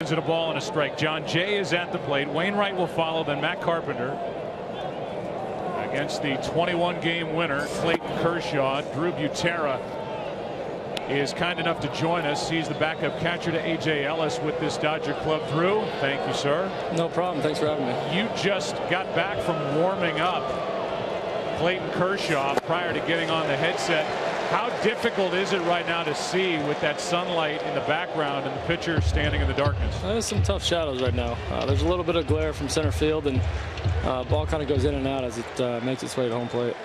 Is it a ball and a strike? John Jay is at the plate. Wainwright will follow, then Matt Carpenter. Against the 21-game winner, Clayton Kershaw. Drew Butera is kind enough to join us. He's the backup catcher to A.J. Ellis with this Dodger club. Drew, thank you, sir. No problem. Thanks for having me. You just got back from warming up Clayton Kershaw prior to getting on the headset. How difficult is it right now to see with that sunlight in the background and the pitcher standing in the darkness? There's some tough shadows right now. There's a little bit of glare from center field, and ball kind of goes in and out as it makes its way to home plate.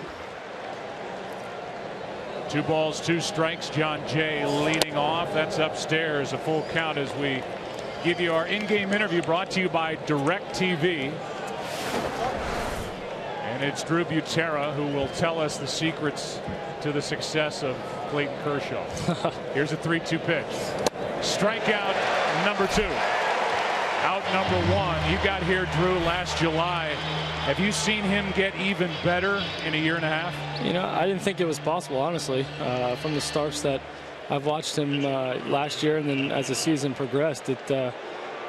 2 balls, 2 strikes. John Jay leading off. That's upstairs. A full count as we give you our in-game interview brought to you by DirecTV. And it's Drew Butera who will tell us the secrets to the success of Clayton Kershaw. Here's a 3-2 pitch. Strikeout number 2. Out number 1. You got here, Drew, last July. Have you seen him get even better in a year and a half? You know, I didn't think it was possible, honestly. From the starts that I've watched him last year, and then as the season progressed, it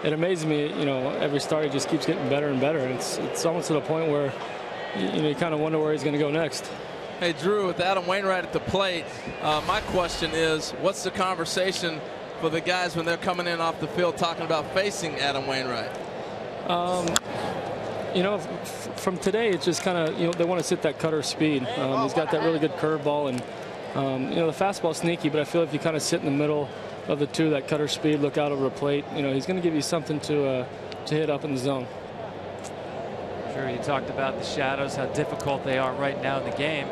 amazes me. You know, every start he just keeps getting better and better, and it's almost to the point where you kind of wonder where he's going to go next. Hey, Drew, with Adam Wainwright at the plate, my question is, what's the conversation for the guys when they're coming in off the field talking about facing Adam Wainwright? You know, from today, it's just kind of, you know, they want to sit that cutter speed. He's got that really good curveball, and, you know, the fastball's sneaky, but I feel if you kind of sit in the middle of the two, that cutter speed, look out over the plate, you know, he's going to give you something to hit up in the zone. Sure, you talked about the shadows, how difficult they are right now in the game.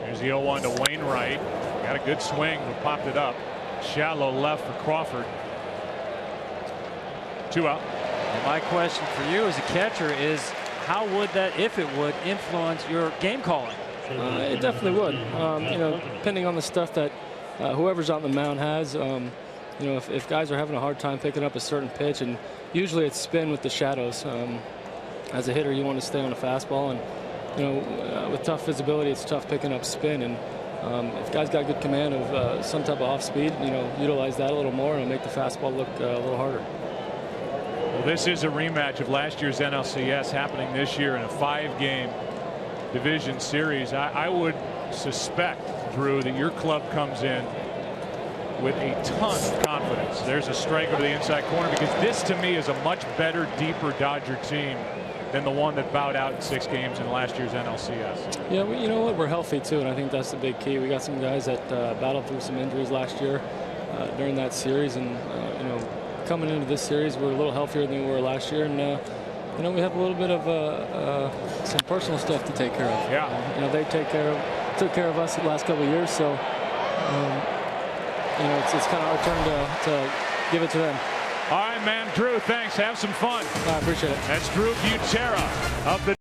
Here's the 0-1 to Wainwright. Got a good swing, but popped it up. Shallow left for Crawford. 2 out. And my question for you as a catcher is, how would that, if it would, influence your game calling? It definitely would. You know, depending on the stuff that whoever's on the mound has. You know, if guys are having a hard time picking up a certain pitch, and usually it's spin with the shadows. As a hitter, you want to stay on a fastball, and you know, with tough visibility, it's tough picking up spin. And if guys got good command of some type of off speed, you know, utilize that a little more, and it'll make the fastball look a little harder. Well, this is a rematch of last year's NLCS happening this year in a 5-game division series. I would suspect, Drew, that your club comes in with a ton of confidence. There's a strike over the inside corner, because this to me is a much better, deeper Dodger team than the one that bowed out in 6 games in last year's NLCS. Yeah, you know what? We're healthy too, and I think that's the big key. We got some guys that battled through some injuries last year during that series, and you know, coming into this series, we're a little healthier than we were last year, and you know, we have a little bit of some personal stuff to take care of. Yeah. You know, they took care of us the last couple of years, so you know, it's kind of our turn to give it to them. All right, man. Drew, thanks. Have some fun. I appreciate it. That's Drew Butera of the